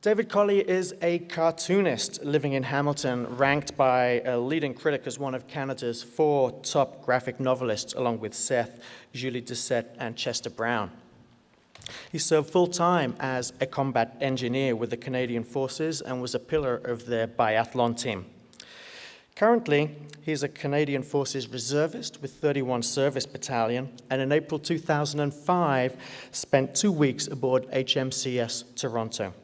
David Collier is a cartoonist living in Hamilton, ranked by a leading critic as one of Canada's 4 top graphic novelists, along with Seth, Julie Doucette, and Chester Brown. He served full-time as a combat engineer with the Canadian Forces and was a pillar of their biathlon team. Currently, he's a Canadian Forces reservist with 31 Service Battalion, and in April 2005, spent 2 weeks aboard HMCS Toronto.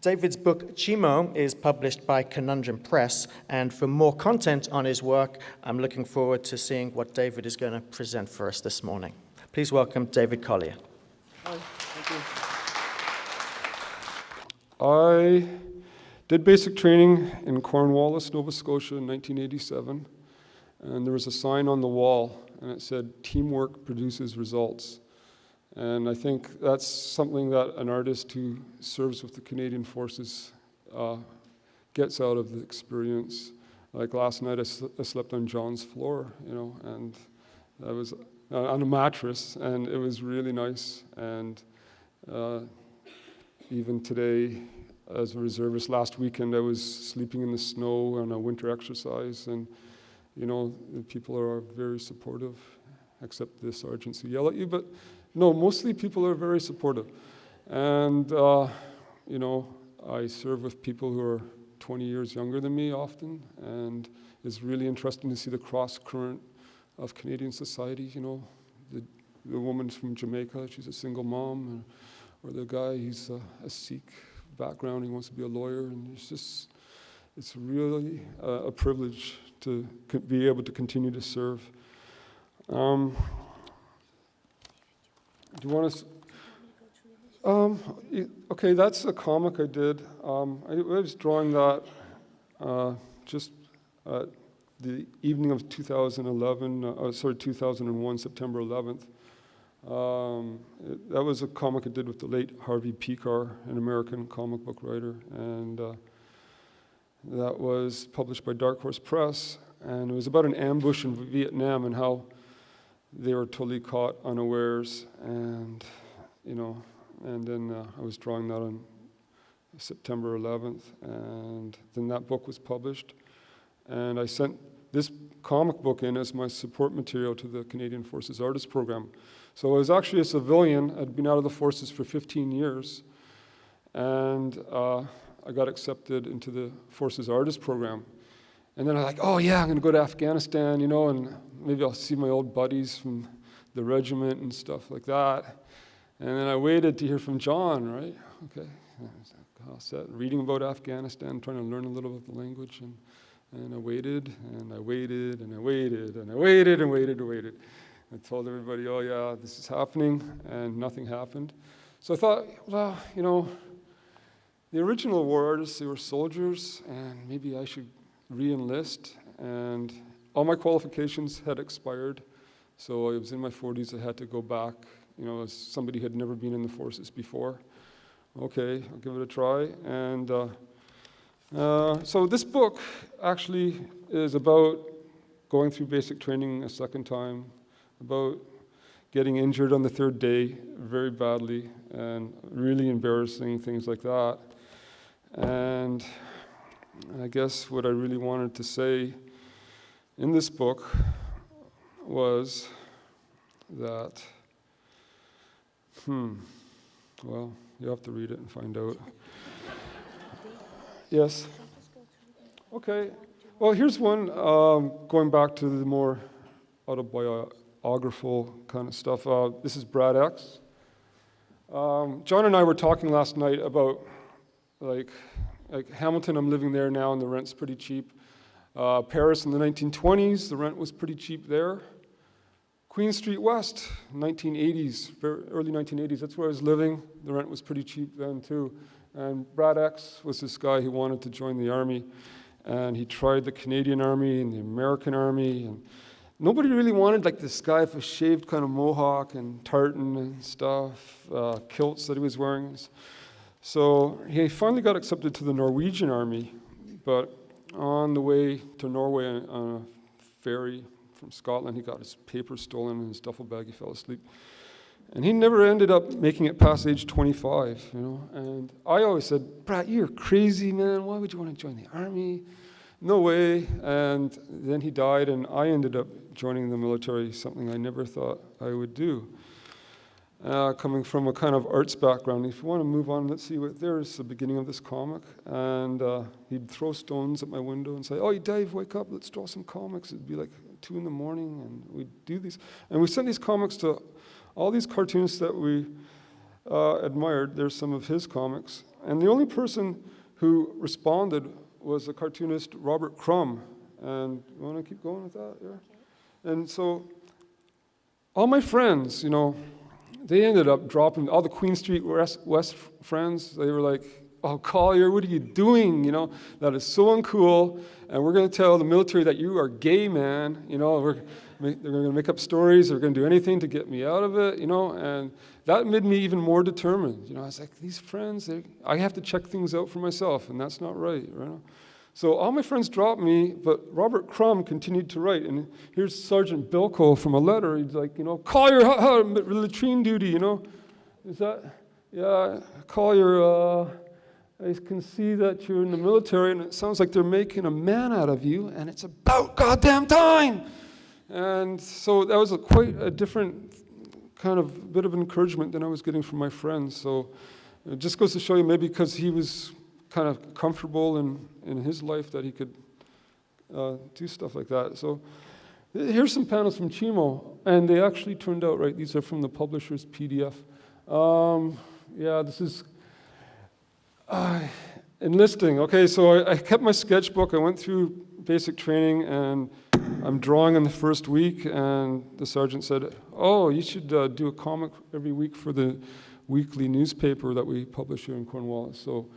David's book, Chimo, is published by Conundrum Press, and for more content on his work, I'm looking forward to seeing what David is going to present for us this morning. Please welcome David Collier. Hi, thank you. I did basic training in Cornwallis, Nova Scotia in 1987, and there was a sign on the wall, and it said, "Teamwork produces results." And I think that's something that an artist who serves with the Canadian Forces gets out of the experience. Like last night, I slept on John's floor, and I was on a mattress, and it was really nice. And even today, as a reservist, last weekend, I was sleeping in the snow on a winter exercise, and the people are very supportive, except the sergeants who yell at you, but no, mostly people are very supportive. And, I serve with people who are 20 years younger than me often, and it's really interesting to see the cross-current of Canadian society. The woman from Jamaica, she's a single mom, or the guy, he's a Sikh background, he wants to be a lawyer, and it's really a privilege to be able to continue to serve. Do you want to? Okay, that's a comic I did. I was drawing that just the evening of 2001, September 11th. That was a comic I did with the late Harvey Pekar, an American comic book writer, and that was published by Dark Horse Press, and it was about an ambush in Vietnam and how they were totally caught unawares, and then I was drawing that on September 11th, and then that book was published, and I sent this comic book in as my support material to the Canadian Forces Artist Program. So I was actually a civilian. I'd been out of the forces for 15 years, and I got accepted into the Forces Artist Program. And then I'm like, oh yeah, I'm going to go to Afghanistan, and maybe I'll see my old buddies from the regiment and stuff like that. And then I waited to hear from John, right? Okay, all set, reading about Afghanistan, trying to learn a little bit of the language, and I waited, and I waited, and I waited, and I waited, and waited, and waited. I told everybody, oh yeah, this is happening, and nothing happened. So I thought, well, the original war artists, they were soldiers, and maybe I should re-enlist, and all my qualifications had expired, so I was in my 40s. I had to go back, as somebody who had never been in the forces before. Okay, I'll give it a try. And so this book actually is about going through basic training a second time, about getting injured on the 3rd day very badly, and really embarrassing things like that. And I guess what I really wanted to say in this book was that, well, you have to read it and find out. Yes? Okay. Well, here's one, going back to the more autobiographical kind of stuff. This is Brad X. John and I were talking last night about, like Hamilton, I'm living there now, and the rent's pretty cheap. Paris in the 1920s, the rent was pretty cheap there. Queen Street West, 1980s, early 1980s, that's where I was living. The rent was pretty cheap then too. And Brad X was this guy who wanted to join the army, and he tried the Canadian Army and the American Army, and nobody really wanted like this guy with a shaved kind of mohawk and tartan and stuff, kilts that he was wearing. So he finally got accepted to the Norwegian Army, but on the way to Norway on a ferry from Scotland, he got his papers stolen in his duffel bag. He fell asleep. And he never ended up making it past age 25, you know. And I always said, Brad, you're crazy, man. Why would you want to join the army? No way. And then he died, and I ended up joining the military, something I never thought I would do. Coming from a kind of arts background. If you want to move on, let's see what there's the beginning of this comic. And he'd throw stones at my window and say, oh, Dave, wake up, let's draw some comics. It'd be like 2 in the morning, and we'd do these. And we sent these comics to all these cartoonists that we admired. There's some of his comics. And the only person who responded was the cartoonist Robert Crumb. And you want to keep going with that? Yeah. And so all my friends, you know, they ended up dropping, all the Queen Street West friends, they were like, oh, Collier, what are you doing? You know, that is so uncool, and we're going to tell the military that you are gay, man. You know, they're going to make up stories, they're going to do anything to get me out of it, you know, and that made me even more determined. You know, I was like, these friends, I have to check things out for myself, and that's not right, you know. So all my friends dropped me, but Robert Crumb continued to write. And here's Sergeant Bilko from a letter. He's like, you know, Collier, latrine duty, you know. Is that, yeah, Collier, I can see that you're in the military, and it sounds like they're making a man out of you, and it's about goddamn time. And so that was quite a different kind of bit of encouragement than I was getting from my friends. So it just goes to show you, maybe because he was kind of comfortable in his life that he could do stuff like that. So here's some panels from Chimo, and they actually turned out right. These are from the publisher's PDF. Yeah, this is enlisting. Okay, so I kept my sketchbook. I went through basic training, and I'm drawing in the first week, and the sergeant said, oh, you should do a comic every week for the weekly newspaper that we publish here in Cornwallis. So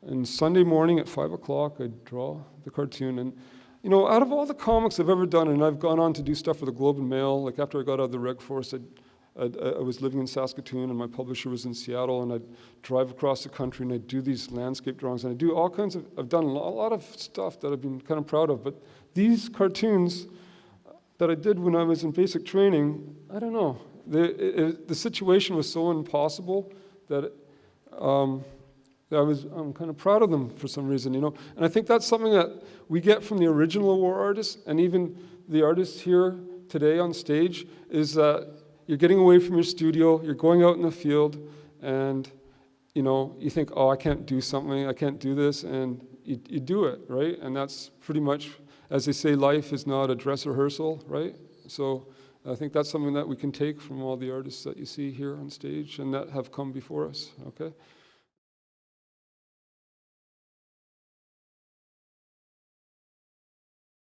and Sunday morning at 5 o'clock, I'd draw the cartoon. And, you know, out of all the comics I've ever done, and I've gone on to do stuff for the Globe and Mail, like after I got out of the Reg Force, I was living in Saskatoon, and my publisher was in Seattle, and I'd drive across the country, and I'd do these landscape drawings, and I'd do all kinds of, I've done a lot of stuff that I've been kind of proud of. But these cartoons that I did when I was in basic training, I don't know. The situation was so impossible that I'm kind of proud of them for some reason, you know. And I think that's something that we get from the original war artists, and even the artists here today on stage, is that you're getting away from your studio, you're going out in the field, and, you know, you think, oh, I can't do something, I can't do this, and you do it, right? And that's pretty much, as they say, life is not a dress rehearsal, right? So I think that's something that we can take from all the artists that you see here on stage and that have come before us, okay?